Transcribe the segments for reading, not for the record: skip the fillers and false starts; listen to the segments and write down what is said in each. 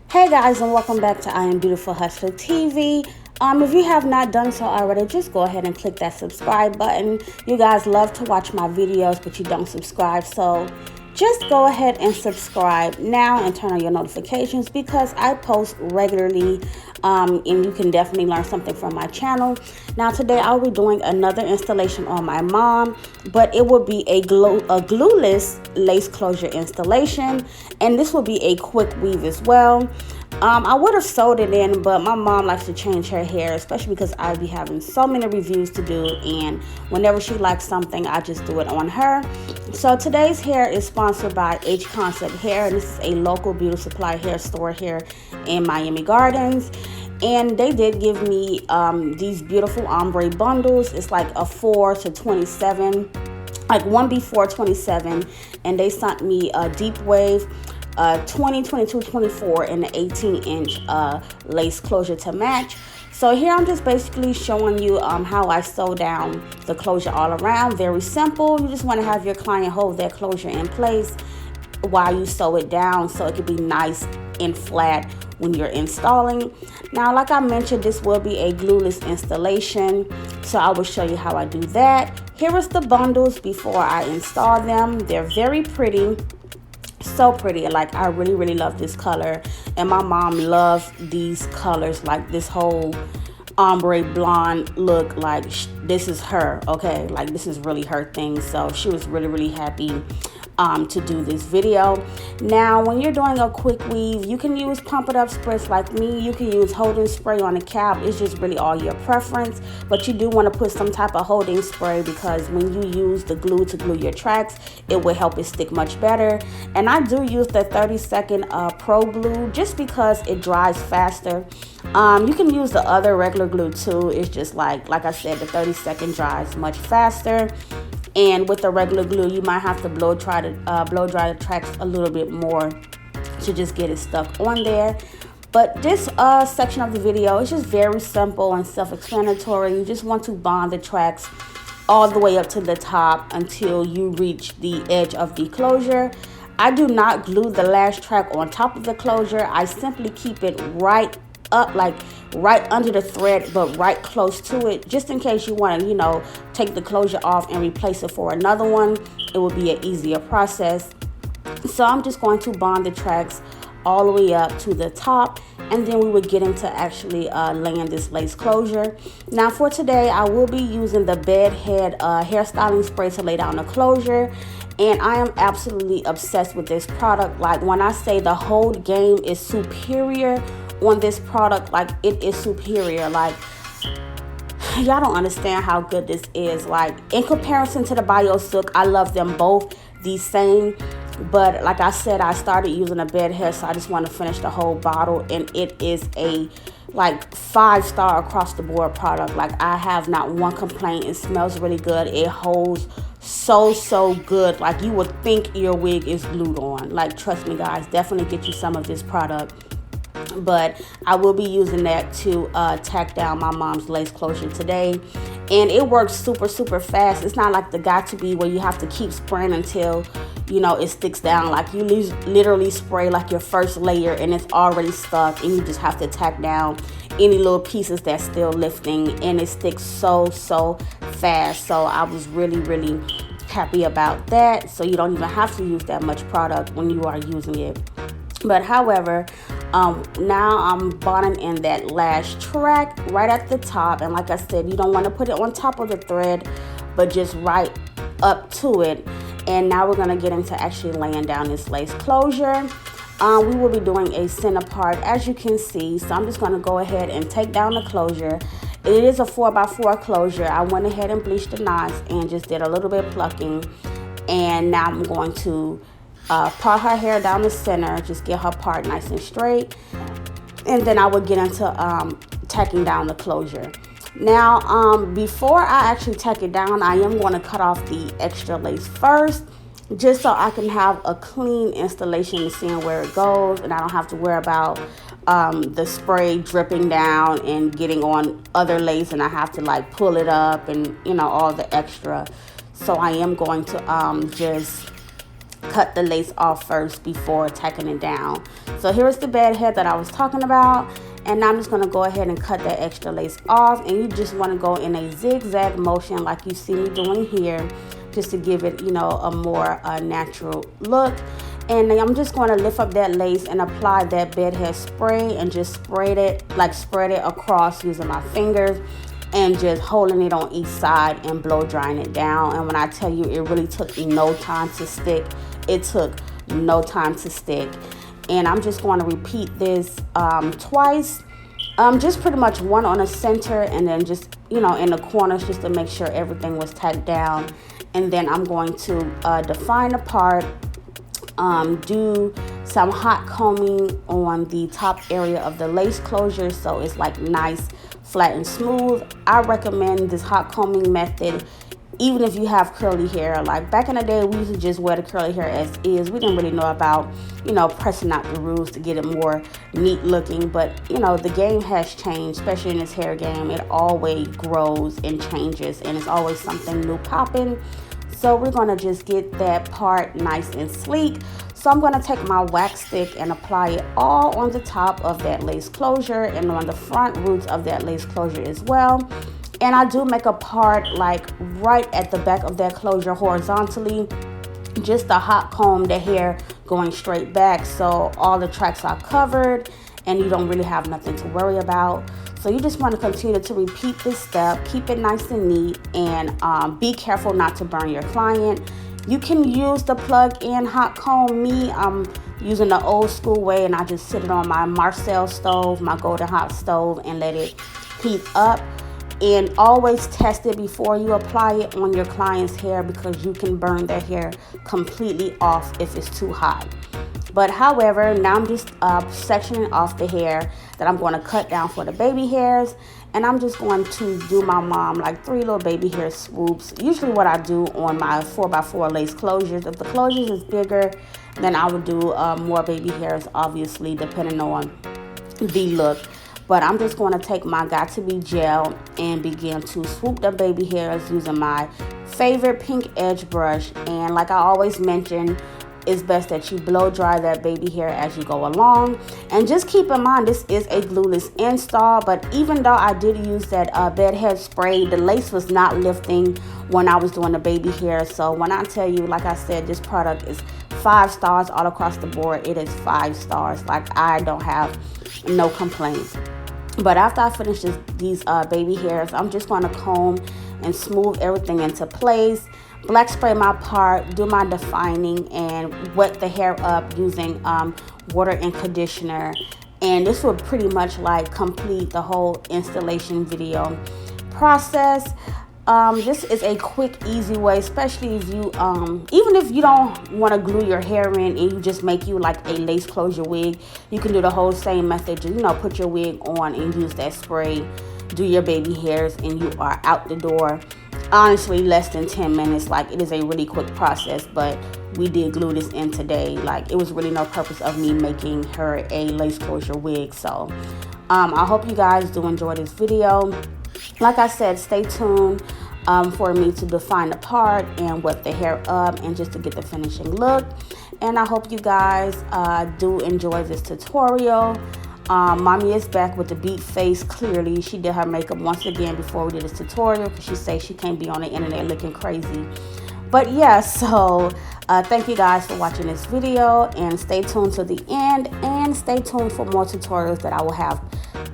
Hey guys, and welcome back to I Am Beautiful Hustler TV. If you have not done so already, just go ahead and click that subscribe button. You guys love to watch my videos, but you don't subscribe, so just go ahead and subscribe now and turn on your notifications because I post regularly, and you can definitely learn something from my channel. Now today I'll be doing another installation on my mom, but it will be a glueless lace closure installation, and this will be a quick weave as well. I would have sewed it in, but my mom likes to change her hair, especially because I be having so many reviews to do, and whenever she likes something, I just do it on her. So today's hair is sponsored by HConceptHair, and this is a local beauty supply hair store here in Miami Gardens. And they did give me these beautiful ombre bundles. It's like a 4 to 27, like 1B4 27, and they sent me a deep wave 20, 22, 24, and the 18-inch lace closure to match. So here I'm just basically showing you how I sew down the closure all around. Very simple. You just want to have your client hold that closure in place while you sew it down so it can be nice and flat when you're installing. Now, like I mentioned, this will be a glueless installation, so I will show you how I do that. Here is the bundles before I install them. They're very pretty. So pretty. Like, I really love this color, and my mom loves these colors, like this whole ombre blonde look. Like, this is her, okay? Like, this is really her thing. So she was really happy to do this video. Now, when you're doing a quick weave, you can use pump it up spritz like me. You can use holding spray on the cap. It's just really all your preference, but you do want to put some type of holding spray because when you use the glue to glue your tracks, it will help it stick much better. And I do use the 30-second pro glue just because it dries faster. You can use the other regular glue too. It's just like I said, the 30-second dries much faster. And with the regular glue, you might have to blow dry the tracks a little bit more to just get it stuck on there. But this section of the video is just very simple and self-explanatory. You just want to bond the tracks all the way up to the top until you reach the edge of the closure. I do not glue the last track on top of the closure. I simply keep it right up, like right under the thread, but right close to it, just in case you want to, take the closure off and replace it for another one. It will be an easier process. So I'm just going to bond the tracks all the way up to the top, and then we would get into actually laying this lace closure. Now for today, I will be using the bed head hairstyling spray to lay down the closure, and I am absolutely obsessed with this product. Like, when I say the whole game is superior on this product, like, it is superior. Like, y'all don't understand how good this is. Like, in comparison to the Bio Silk, I love them both the same, but like I said, I started using a bed head, so I just want to finish the whole bottle, and it is a like 5-star across the board product. Like, I have not one complaint. It smells really good. It holds so good. Like, you would think your wig is glued on. Like, trust me guys, definitely get you some of this product. But I will be using that to tack down my mom's lace closure today, and it works super fast. It's not like the got to be where you have to keep spraying until it sticks down. Like, you literally spray like your first layer and it's already stuck, and you just have to tack down any little pieces that's still lifting, and it sticks so fast. So I was really happy about that. So you don't even have to use that much product when you are using it. But however, now I'm bonding in that last track right at the top, and like I said, you don't want to put it on top of the thread, but just right up to it. And now we're going to get into actually laying down this lace closure. We will be doing a center part, as you can see. So I'm just going to go ahead and take down the closure. It is a 4x4 closure. I went ahead and bleached the knots and just did a little bit plucking, and now I'm going to part her hair down the center, just get her part nice and straight, and then I would get into tacking down the closure. Now, before I actually tack it down, I am going to cut off the extra lace first, just so I can have a clean installation and seeing where it goes, and I don't have to worry about the spray dripping down and getting on other lace, and I have to like pull it up and all the extra. So I am going to just cut the lace off first before tacking it down. So here's the bed head that I was talking about, and now I'm just going to go ahead and cut that extra lace off. And you just want to go in a zigzag motion like you see me doing here, just to give it, you know, a more natural look. And I'm just going to lift up that lace and apply that bed head spray and just spread it across using my fingers and just holding it on each side and blow drying it down. And when I tell you, it really took no time to stick. It took no time to stick. And I'm just going to repeat this twice, just pretty much one on the center and then just, you know, in the corners, just to make sure everything was tacked down. And then I'm going to define the part, do some hot combing on the top area of the lace closure so it's like nice, flat and smooth. I recommend this hot combing method even if you have curly hair. Like back in the day, we used to just wear the curly hair as is. We didn't really know about, you know, pressing out the roots to get it more neat looking. But, you know, the game has changed, especially in this hair game. It always grows and changes, and it's always something new popping. So we're going to just get that part nice and sleek. So I'm going to take my wax stick and apply it all on the top of that lace closure and on the front roots of that lace closure as well. And I do make a part like right at the back of that closure horizontally, just to hot comb the hair going straight back so all the tracks are covered and you don't really have nothing to worry about. So you just want to continue to repeat this step, keep it nice and neat, and be careful not to burn your client. You can use the plug-in hot comb. Me, I'm using the old school way, and I just sit it on my Marcel stove, my golden hot stove, and let it heat up. And always test it before you apply it on your client's hair, because you can burn their hair completely off if it's too hot. But however, now I'm just sectioning off the hair that I'm going to cut down for the baby hairs. And I'm just going to do my mom like 3 little baby hair swoops. Usually what I do on my 4x4 lace closures. If the closures is bigger, then I would do more baby hairs, obviously, depending on the look. But I'm just going to take my Got To Be gel and begin to swoop the baby hairs using my favorite pink edge brush. And like I always mention, it's best that you blow dry that baby hair as you go along. And just keep in mind, this is a glueless install, but even though I did use that bed head spray, the lace was not lifting when I was doing the baby hair. So when I tell you, like I said, this product is 5 stars all across the board. It is 5 stars. Like, I don't have no complaints. But after I finish these baby hairs, I'm just going to comb and smooth everything into place. Black spray my part, do my defining, and wet the hair up using water and conditioner. And this will pretty much like complete the whole installation video process. This is a quick, easy way, especially if you, even if you don't want to glue your hair in and you just make you like a lace closure wig, you can do the whole same method. You know, put your wig on and use that spray, do your baby hairs, and you are out the door. Honestly, less than 10 minutes. Like, it is a really quick process, but we did glue this in today. Like, it was really no purpose of me making her a lace closure wig. So, I hope you guys do enjoy this video. Like I said, stay tuned for me to define the part and wet the hair up and just to get the finishing look. And I hope you guys do enjoy this tutorial. Mommy is back with the beat face. Clearly, she did her makeup once again before we did this tutorial, because she says she can't be on the internet looking crazy. But yeah, so thank you guys for watching this video, and stay tuned to the end, and stay tuned for more tutorials that I will have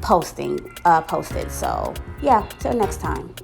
posted. So yeah, till next time.